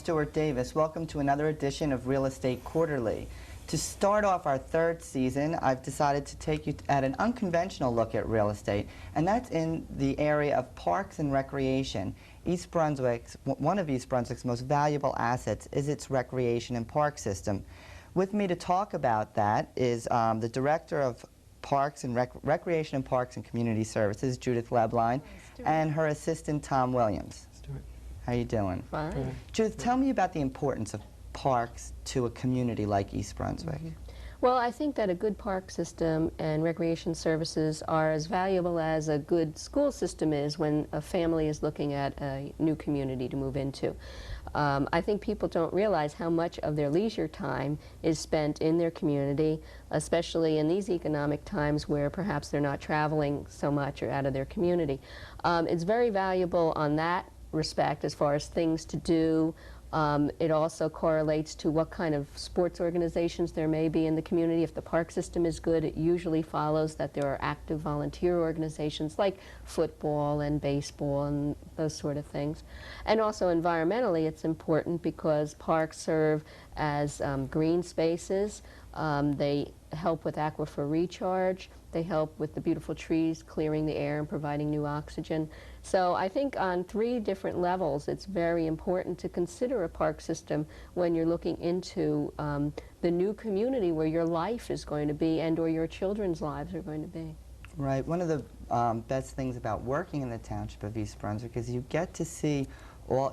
Stuart Davis. Welcome to another edition of Real Estate Quarterly. To start off our third season, I've decided to take you at an unconventional look at real estate, and that's in the area of parks and recreation. East Brunswick's, one of East Brunswick's most valuable assets is its recreation and park system. With me to talk about that is the Director of Parks and Recreation and Parks and Community Services, Judith Leblein, and her assistant, Tom Williams. Stuart. How you doing? Fine. Judith, tell me about the importance of parks to a community like East Brunswick. Well, I think that a good park system and recreation services are as valuable as a good school system is when a family is looking at a new community to move into. I think people don't realize how much of their leisure time is spent in their community, especially in these economic times where perhaps they're not traveling so much or out of their community. It's very valuable on that respect as far as things to do. It also correlates to what kind of sports organizations there may be in the community. If the park system is good, it usually follows that there are active volunteer organizations like football and baseball and those sort of things. And also environmentally, it's important because parks serve as green spaces. They help with aquifer recharge. They help with the beautiful trees clearing the air and providing new oxygen. So I think on 3 different levels it's very important to consider a park system when you're looking into the new community where your life is going to be and or your children's lives are going to be. Right. One of the best things about working in the Township of East Brunswick is you get to see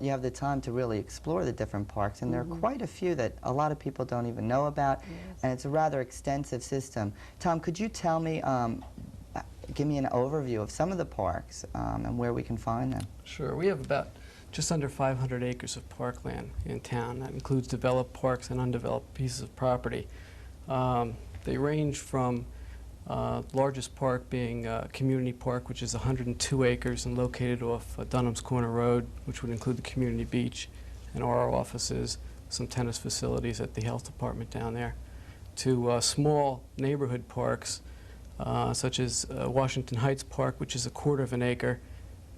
you have the time to really explore the different parks, and there are quite a few that a lot of people don't even know about, and it's a rather extensive system. Tom, could you tell me, give me an overview of some of the parks and where we can find them? Sure. We have about just under 500 acres of parkland in town. That includes developed parks and undeveloped pieces of property. They range from largest park being Community Park, which is 102 acres and located off Dunham's Corner Road, which would include the community beach and our offices, some tennis facilities at the health department down there, to small neighborhood parks such as Washington Heights Park, which is 1/4 of an acre.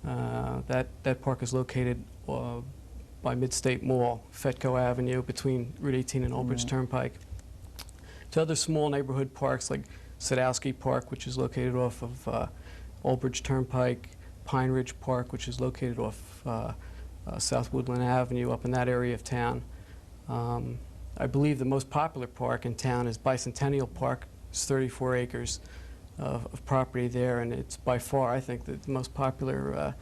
That park is located by Mid-State Mall, Fetco Avenue, between Route 18 and Old Bridge Turnpike. To other small neighborhood parks like Sadowski Park, which is located off of Old Bridge Turnpike, Pine Ridge Park, which is located off South Woodland Avenue, up in that area of town. I believe the most popular park in town is Bicentennial Park. It's 34 acres of property there, and it's by far, I think, the most popular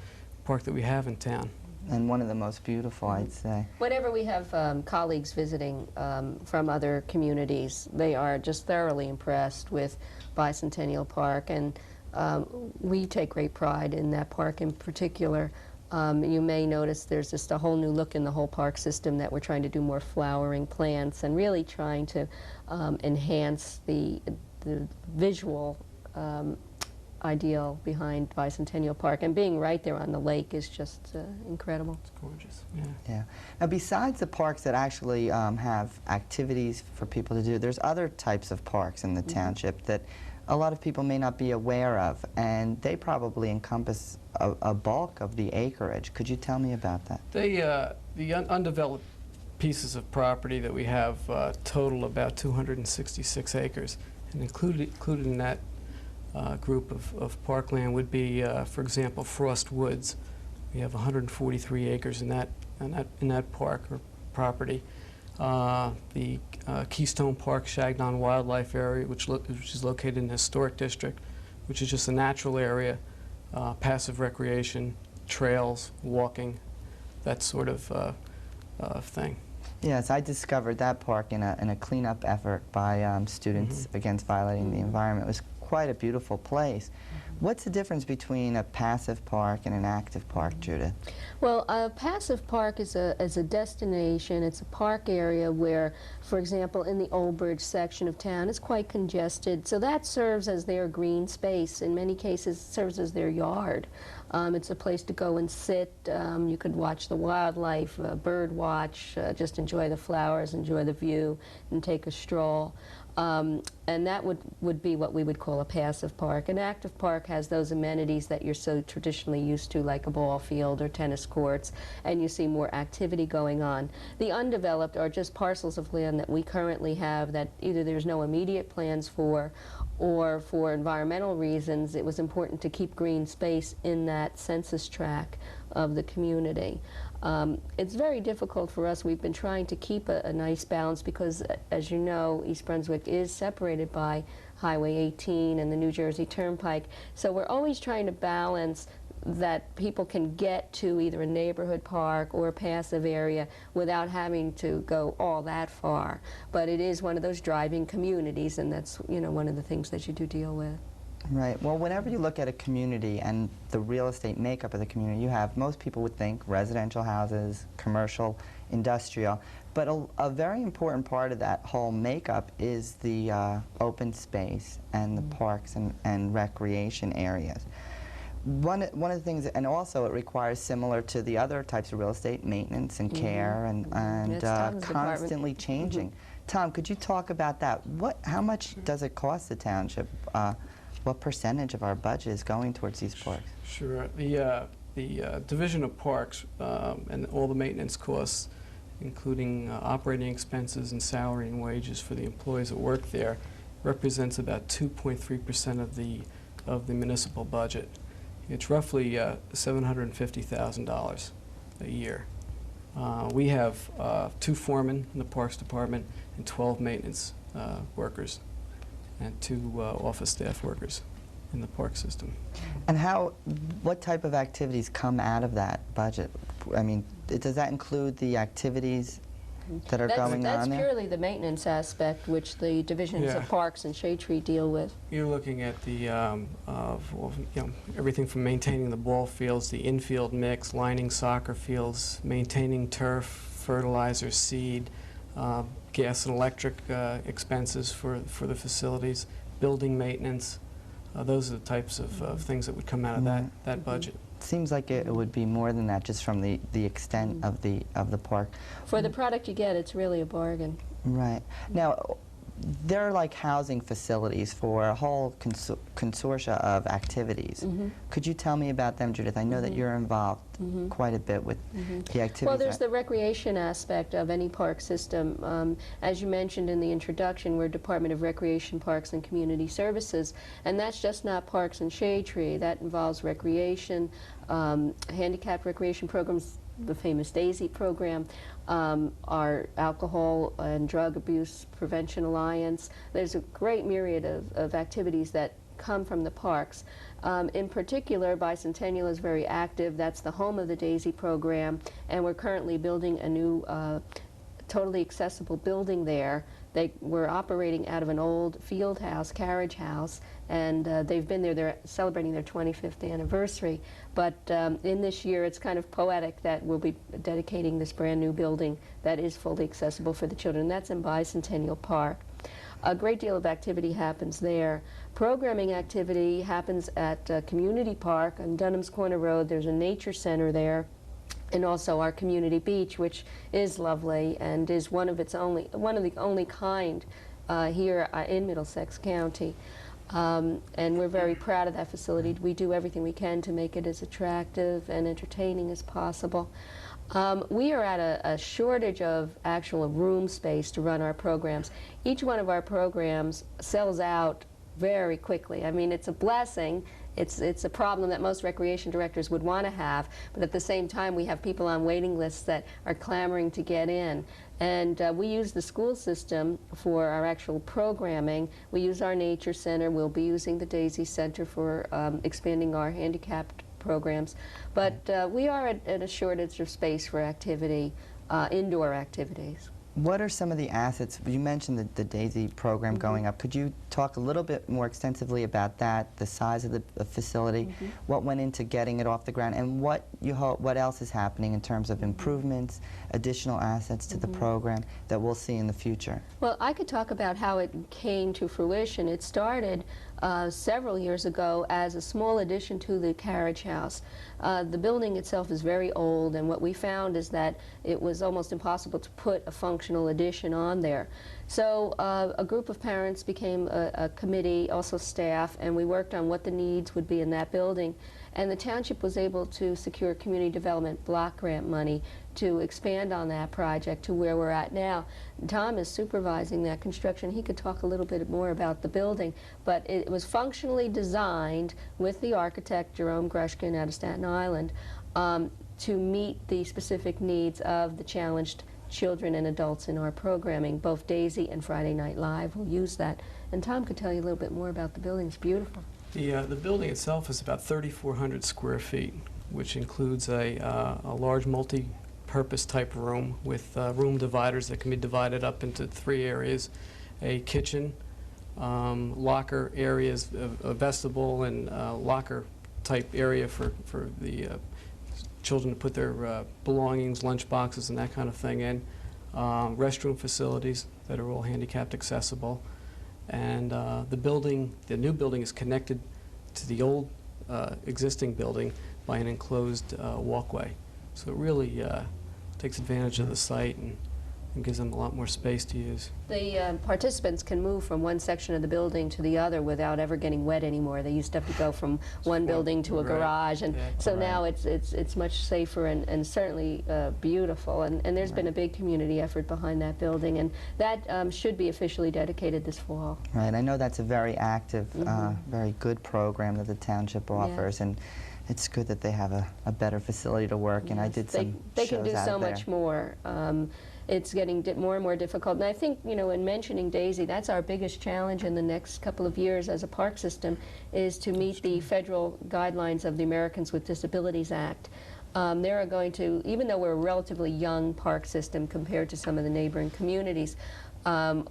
park that we have in town. And one of the most beautiful, I'd say. Whenever we have colleagues visiting from other communities, they are just thoroughly impressed with Bicentennial Park, and we take great pride in that park in particular. You may notice there's just a whole new look in the whole park system, that we're trying to do more flowering plants and really trying to enhance the visual ideal behind Bicentennial Park, and being right there on the lake is just incredible. It's gorgeous. Yeah. Now, besides the parks that actually have activities for people to do, there's other types of parks in the township that a lot of people may not be aware of, and they probably encompass a bulk of the acreage. Could you tell me about that? The undeveloped pieces of property that we have total about 266 acres, and included in that group of parkland would be, for example, Frost Woods. We have 143 acres in that park or property. The Keystone Park Shagnon Wildlife Area, which is located in the Historic District, which is just a natural area, passive recreation, trails, walking, that sort of thing. Yes, I discovered that park in a cleanup effort by students against violating the environment. It was quite a beautiful place. What's the difference between a passive park and an active park, Judith? Well, a passive park is a destination. It's a park area where, for example, in the Old Bridge section of town, it's quite congested. So that serves as their green space. In many cases, it serves as their yard. It's a place to go and sit. You could watch the wildlife, bird watch, just enjoy the flowers, enjoy the view, and take a stroll. And that would be what we would call a passive park. An active park has those amenities that you're so traditionally used to, like a ball field or tennis courts, and you see more activity going on. The undeveloped are just parcels of land that we currently have that either there's no immediate plans for, or for environmental reasons it was important to keep green space in that census tract of the community. It's very difficult for us. We've been trying to keep a nice balance because, as you know, East Brunswick is separated by Highway 18 and the New Jersey Turnpike. So we're always trying to balance that people can get to either a neighborhood park or a passive area without having to go all that far. But it is one of those driving communities, and that's, you know, one of the things that you do deal with. Right. Well, whenever you look at a community and the real estate makeup of the community, you have, most people would think residential houses, commercial, industrial, but a very important part of that whole makeup is the open space and the parks and recreation areas. One of the things, and also it requires, similar to the other types of real estate, maintenance and care and constantly changing. Tom, could you talk about that? How much does it cost the township? What percentage of our budget is going towards these parks? Sure. The Division of Parks and all the maintenance costs, including operating expenses and salary and wages for the employees that work there, represents about 2.3% of the municipal budget. It's roughly $750,000 a year. We have 2 foremen in the Parks Department and 12 maintenance workers and 2 office staff workers in the park system. And what type of activities come out of that budget? I mean, does that include the activities that are going on there? That's purely the maintenance aspect, which the divisions of Parks and Shade Tree deal with. You're looking at the everything from maintaining the ball fields, the infield mix, lining soccer fields, maintaining turf, fertilizer, seed, gas and electric expenses for the facilities, building maintenance. Those are the types of things that would come out of that budget. Seems like it would be more than that, just from the extent of the park. For the product you get, it's really a bargain. Right. Now, there are like housing facilities for a whole consortia of activities. Could you tell me about them, Judith? I know that you're involved quite a bit with the activities. Well, there's the recreation aspect of any park system. As you mentioned in the introduction, we're Department of Recreation, Parks and Community Services, and that's just not Parks and Shade Tree. That involves recreation, handicapped recreation programs, the famous DAISY program, our Alcohol and Drug Abuse Prevention Alliance. There's a great myriad of activities that come from the parks. In particular, Bicentennial is very active. That's the home of the DAISY program, and we're currently building a new totally accessible building there. They were operating out of an old field house, carriage house, and they've been there. They're celebrating their 25th anniversary. But in this year, it's kind of poetic that we'll be dedicating this brand new building that is fully accessible for the children. That's in Bicentennial Park. A great deal of activity happens there. Programming activity happens at Community Park on Dunham's Corner Road. There's a nature center there, and also our community beach, which is lovely and is one of the only kind here in Middlesex County. And we're very proud of that facility. We do everything we can to make it as attractive and entertaining as possible. We are at a shortage of actual room space to run our programs. Each one of our programs sells out very quickly. I mean, it's a blessing. It's a problem that most recreation directors would want to have, but at the same time we have people on waiting lists that are clamoring to get in. And we use the school system for our actual programming. We use our nature center. We'll be using the DAISY Center for expanding our handicapped programs. But we are at a shortage of space for activity, indoor activities. What are some of the assets? You mentioned the DAISY program going up. Could you talk a little bit more extensively about that, the size of the facility, what went into getting it off the ground, and what else is happening in terms of improvements, additional assets to the program that we'll see in the future? Well, I could talk about how it came to fruition. It started several years ago as a small addition to the carriage house. The building itself is very old, and what we found is that it was almost impossible to put a functional addition on there. So a group of parents became a committee, also staff, and we worked on what the needs would be in that building. And the township was able to secure community development block grant money to expand on that project to where we're at now. Tom is supervising that construction. He could talk a little bit more about the building, but it was functionally designed with the architect, Jerome Grushkin, out of Staten Island, to meet the specific needs of the challenged children and adults in our programming. Both Daisy and Friday Night Live will use that. And Tom could tell you a little bit more about the building. It's beautiful. The building itself is about 3,400 square feet, which includes a large multi-purpose type room with room dividers that can be divided up into 3 areas: a kitchen, locker areas, a vestibule, and locker type area for the children to put their belongings, lunch boxes, and that kind of thing in, restroom facilities that are all handicapped accessible. And the new building is connected to the old existing building by an enclosed walkway. So it really takes advantage of the site and gives them a lot more space to use. The participants can move from one section of the building to the other without ever getting wet anymore. They used to have to go from one building to a garage, and so now it's much safer and certainly beautiful. And there's been a big community effort behind that building, and that should be officially dedicated this fall. Right. I know that's a very active, very good program that the township offers, and it's good that they have a better facility to work. Yes, and I did some they can do shows so out there. much more. It's getting more and more difficult. And I think, you know, in mentioning Daisy, that's our biggest challenge in the next couple of years as a park system, is to meet the federal guidelines of the Americans with Disabilities Act. There are going to, even though we're a relatively young park system compared to some of the neighboring communities,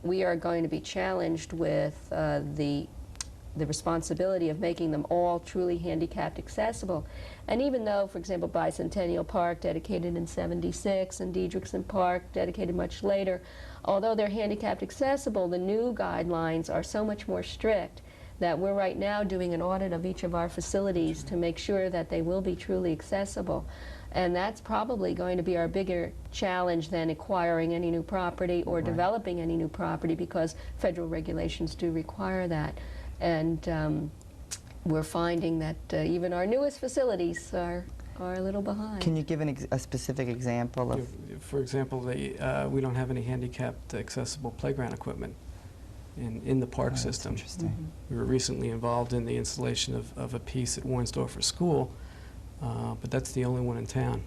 we are going to be challenged with the responsibility of making them all truly handicapped accessible. And even though, for example, Bicentennial Park, dedicated in '76, and Diedrichson Park, dedicated much later, although they're handicapped accessible, the new guidelines are so much more strict that we're right now doing an audit of each of our facilities to make sure that they will be truly accessible. And that's probably going to be our bigger challenge than acquiring any new property or developing any new property, because federal regulations do require that. And we're finding that even our newest facilities are a little behind. Can you give a specific example of? For example, we don't have any handicapped accessible playground equipment in the park system. Interesting. We were recently involved in the installation of a piece at Warnsdorfer School, but that's the only one in town.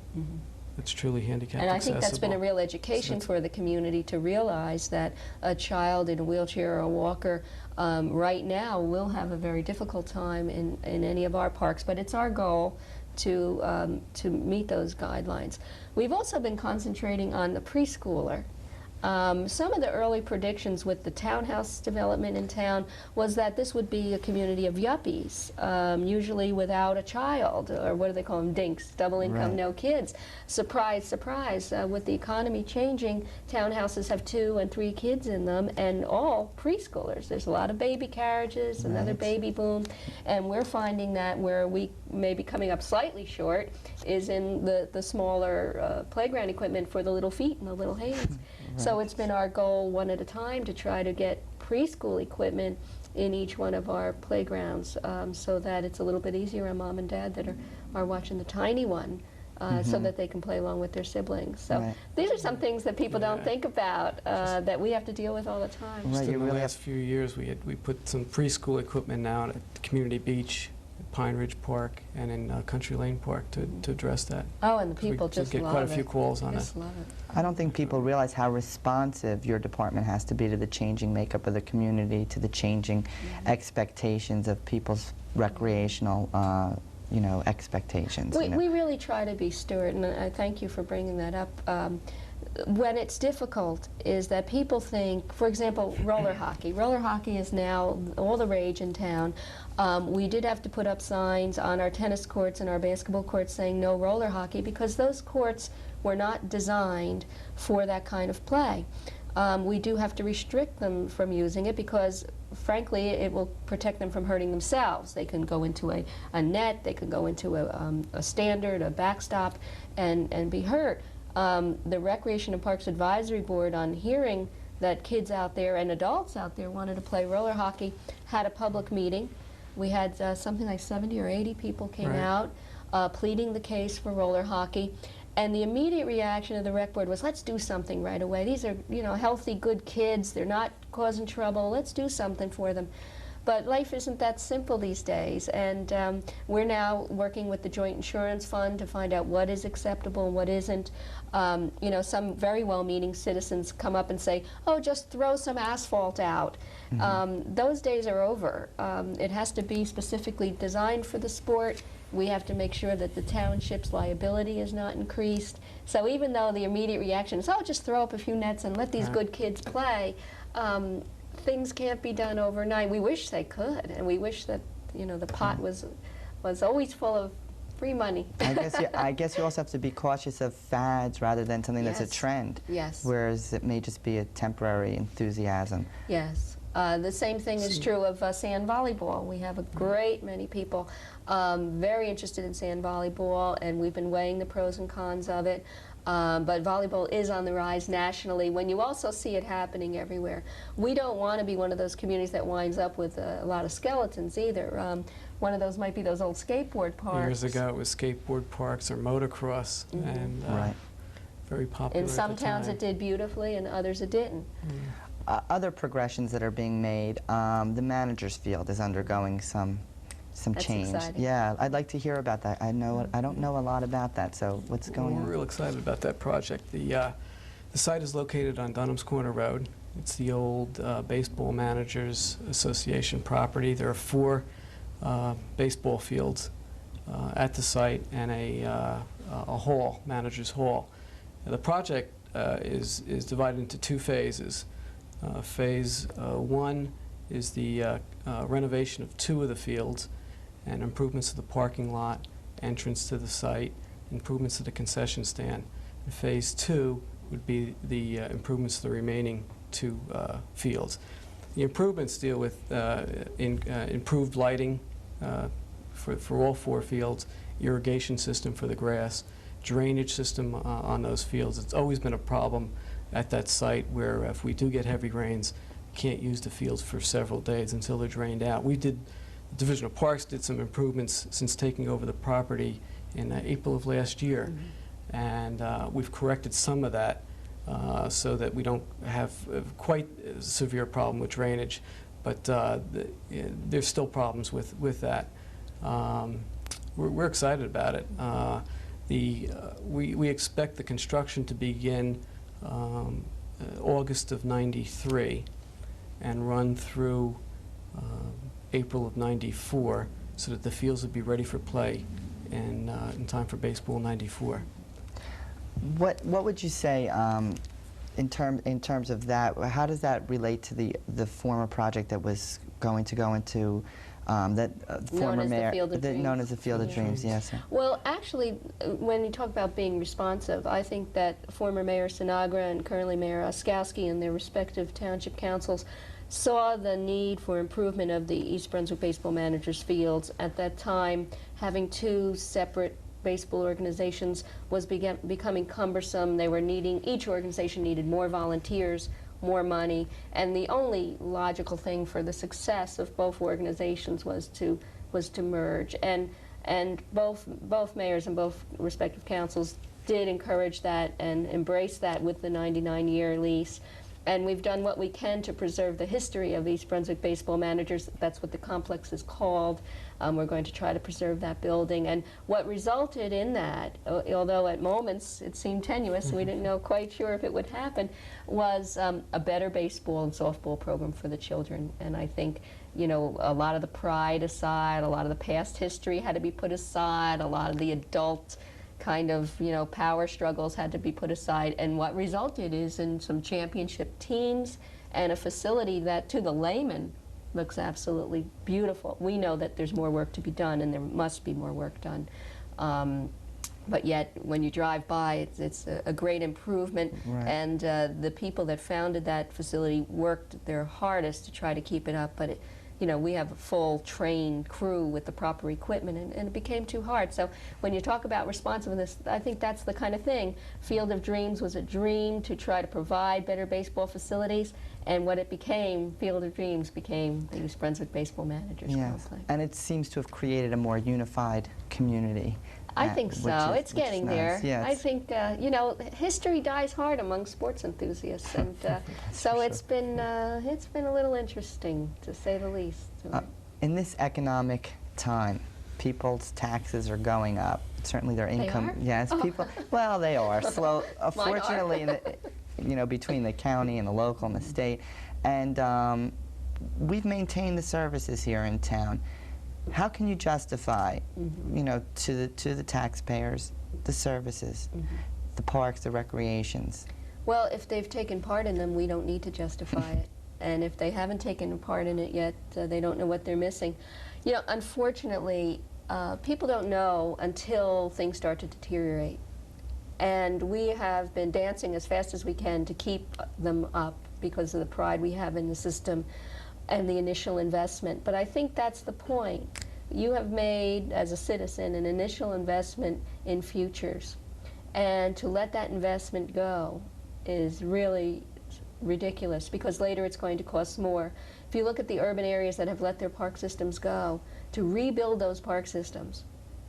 It's truly handicapped and I accessible. think that's been a real education for the community to realize that a child in a wheelchair or a walker right now will have a very difficult time in any of our parks, but it's our goal to meet those guidelines. We've also been concentrating on the preschooler. Some of the early predictions with the townhouse development in town was that this would be a community of yuppies, usually without a child, or what do they call them, dinks, double income, no kids. Surprise, surprise, with the economy changing, townhouses have 2 and 3 kids in them, and all preschoolers. There's a lot of baby carriages, another baby boom, and we're finding that where we may be coming up slightly short is in the smaller playground equipment for the little feet and the little hands. So it's been our goal, one at a time, to try to get preschool equipment in each one of our playgrounds, so that it's a little bit easier on mom and dad that are watching the tiny one, so that they can play along with their siblings. So these are some things that people don't think about, that we have to deal with all the time. Just in the last few years, we put some preschool equipment now at Community Beach, Pine Ridge Park, and in Country Lane Park to address that. Oh, and the people just get love quite a few calls on it. Just love it. I don't think people realize how responsive your department has to be to the changing makeup of the community, to the changing expectations of people's recreational expectations. We really try to be, Stuart, and I thank you for bringing that up. When it's difficult is that people think, for example, roller hockey. Roller hockey is now all the rage in town. We did have to put up signs on our tennis courts and our basketball courts saying no roller hockey, because those courts were not designed for that kind of play. we do have to restrict them from using it because, frankly, it will protect them from hurting themselves. They can go into a net, they can go into a standard, a backstop, and be hurt. The Recreation and Parks Advisory Board, on hearing that kids out there and adults out there wanted to play roller hockey, had a public meeting. We had something like 70 or 80 people came out pleading the case for roller hockey. And the immediate reaction of the rec board was, let's do something right away. These are, you know, healthy, good kids. They're not causing trouble. Let's do something for them. But life isn't that simple these days, and we're now working with the Joint Insurance Fund to find out what is acceptable and what isn't. You know, some very well-meaning citizens come up and say, oh, just throw some asphalt out. Those days are over. It has to be specifically designed for the sport. We have to make sure that the township's liability is not increased. So even though the immediate reaction is, oh, just throw up a few nets and let these good kids play, things can't be done overnight. We wish they could, and we wish that, you know, the pot was always full of free money. I guess you also have to be cautious of fads rather than something that's a trend. Yes. Whereas it may just be a temporary enthusiasm. Yes. The same thing is true of sand volleyball. We have a great many people very interested in sand volleyball, and we've been weighing the pros and cons of it. But volleyball is on the rise nationally when you also see it happening everywhere. We don't want to be one of those communities that winds up with a lot of skeletons either. One of those might be those old skateboard parks. Years ago it was skateboard parks or motocross, and very popular. In some at the towns time. it did beautifully, and others it didn't. Other progressions that are being made, the manager's field is undergoing some change. Exciting. Yeah, I'd like to hear about that. I don't know a lot about that, so what's going on? We're real excited about that project. The site is located on Dunham's Corner Road. It's the old Baseball Managers Association property. There are 4 baseball fields at the site and a hall, Manager's Hall. The project is divided into 2 phases. Phase 1 is the renovation of 2 of the fields and improvements to the parking lot, entrance to the site, improvements to the concession stand. And phase 2 would be the improvements to the remaining 2 fields. The improvements deal with improved lighting for all 4 fields, irrigation system for the grass, drainage system on those fields. It's always been a problem at that site where if we do get heavy rains, we can't use the fields for several days until they're drained out. The Division of Parks did some improvements since taking over the property in April of last year, and we've corrected some of that so that we don't have quite a severe problem with drainage, but there's still problems with that. We're excited about it. We expect the construction to begin August of '93 and run through April of '94, so that the fields would be ready for play in time for baseball '94. What would you say in terms of that? How does that relate to the former project that was going to go into that former mayor, known as the Field of Dreams? Yes. Sir. Well, actually, when you talk about being responsive, I think that former Mayor Sinagra and currently Mayor Oskowski and their respective township councils saw the need for improvement of the East Brunswick Baseball Managers fields. At that time, having 2 separate baseball organizations was becoming cumbersome. They were each organization needed more volunteers, more money, and the only logical thing for the success of both organizations was to merge. And both mayors and both respective councils did encourage that and embrace that with the 99-year lease. And we've done what we can to preserve the history of East Brunswick Baseball Managers. That's what the complex is called. We're going to try to preserve that building. And what resulted in that, although at moments it seemed tenuous, we didn't know quite sure if it would happen, was a better baseball and softball program for the children. And I think, you know, a lot of the pride aside, a lot of the past history had to be put aside, a lot of the adult kind of, you know, power struggles had to be put aside, and what resulted is in some championship teams and a facility that to the layman looks absolutely beautiful. We know that there's more work to be done, and there must be more work done. But yet, when you drive by, it's a great improvement, Right. and the people that founded that facility worked their hardest to try to keep it up, but you know, we have a full trained crew with the proper equipment, and it became too hard. So when you talk about responsiveness, I think that's the kind of thing. Field of Dreams was a dream to try to provide better baseball facilities, and what it became, Field of Dreams, became the East Brunswick Baseball Managers Yes, Complex. and it seems to have created a more unified community. I think so. It's getting there. Yes. I think, you know, history dies hard among sports enthusiasts, and so for it's been a little interesting, to say the least. In this economic time, people's taxes are going up. Certainly their income. are? Yes, Oh. people. Well, they are slow. Mine are. Fortunately, in the, you know, between the county and the local and the state, and we've maintained the services here in town. How can you justify, you know, to the taxpayers, the services, the parks, the recreations? Well, if they've taken part in them, we don't need to justify it. And if they haven't taken part in it yet, they don't know what they're missing. You know, unfortunately, people don't know until things start to deteriorate. And we have been dancing as fast as we can to keep them up because of the pride we have in the system and the initial investment. But I think that's the point. You have made, as a citizen, an initial investment in futures. And to let that investment go is really ridiculous, because later it's going to cost more. If you look at the urban areas that have let their park systems go, to rebuild those park systems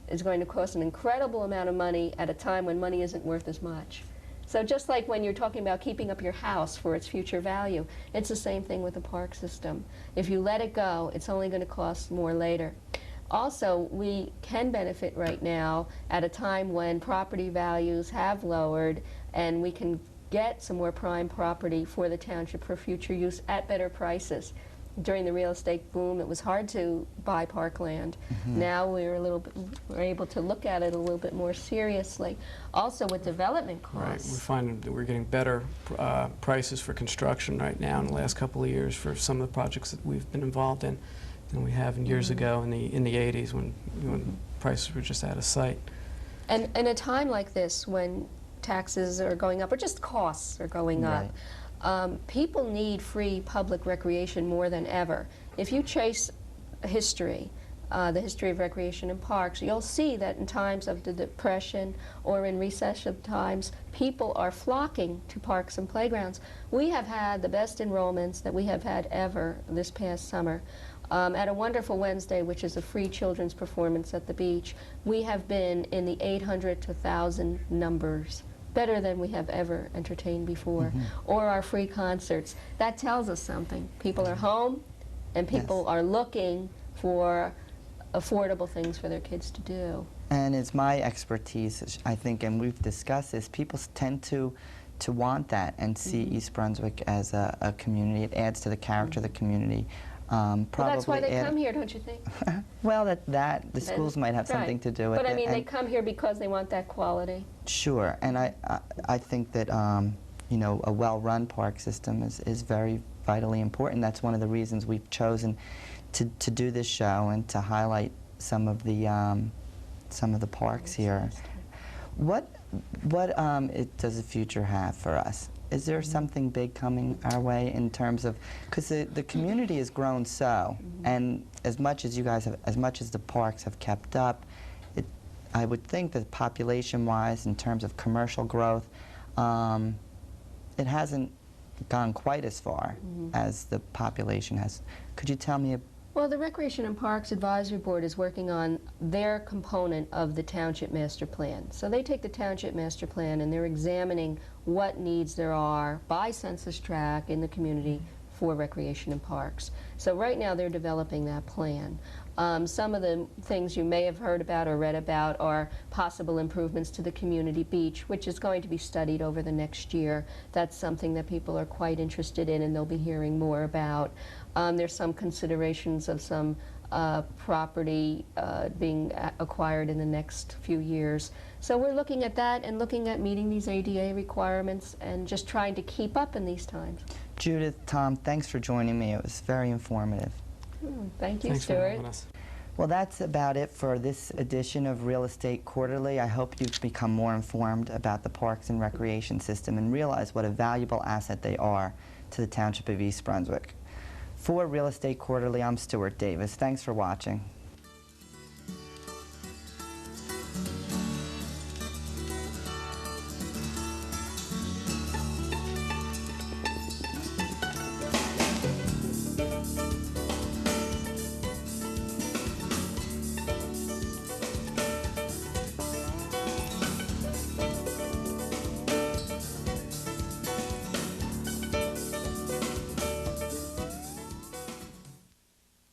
is going to cost an incredible amount of money at a time when money isn't worth as much. So just like when you're talking about keeping up your house for its future value, it's the same thing with the park system. If you let it go, it's only going to cost more later. Also, we can benefit right now at a time when property values have lowered, and we can get some more prime property for the township for future use at better prices. During the real estate boom, it was hard to buy parkland. Now we're able to look at it a little bit more seriously. Also, with development Right. costs. We're finding that we're getting better prices for construction right now in the last couple of years for some of the projects that we've been involved in than we have in years ago in the 80s when prices were just out of sight. And in a time like this, when taxes are going up, or just costs are going up, people need free public recreation more than ever. If you trace history, the history of recreation in parks, you'll see that in times of the Depression or in recession times, people are flocking to parks and playgrounds. We have had the best enrollments that we have had ever this past summer. At a Wonderful Wednesday, which is a free children's performance at the beach, we have been in the 800 to 1,000 numbers, better than we have ever entertained before. Or our free concerts. That tells us something. People are home, and people are looking for affordable things for their kids to do. And it's my expertise, I think, and we've discussed this, people tend to want that and see East Brunswick as a community. It adds to the character of the community. Well, that's why they come here, don't you think? Well, the schools might have something to do with it. But I mean, they come here because they want that quality. Sure, and I think that you know, a well-run park system is very vitally important. That's one of the reasons we've chosen to do this show and to highlight some of the parks here. What does the future have for us? Is there something big coming our way in terms of, because the community has grown so, and as much as you guys have, as much as the parks have kept up, I would think that population-wise, in terms of commercial growth, it hasn't gone quite as far as the population has. Could you tell me? Well, the Recreation and Parks Advisory Board is working on their component of the Township Master Plan. So they take the Township Master Plan and they're examining what needs there are by census tract in the community for recreation and parks. So right now they're developing that plan. Some of the things you may have heard about or read about are possible improvements to the community beach, which is going to be studied over the next year. That's something that people are quite interested in and they'll be hearing more about. There's some considerations of some property being acquired in the next few years. So we're looking at that and looking at meeting these ADA requirements and just trying to keep up in these times. Judith, Tom, thanks for joining me. It was very informative. Thank you, Thanks for Stuart. having us. Well, that's about it for this edition of Real Estate Quarterly. I hope you've become more informed about the parks and recreation system and realize what a valuable asset they are to the Township of East Brunswick. For Real Estate Quarterly, I'm Stuart Davis. Thanks for watching.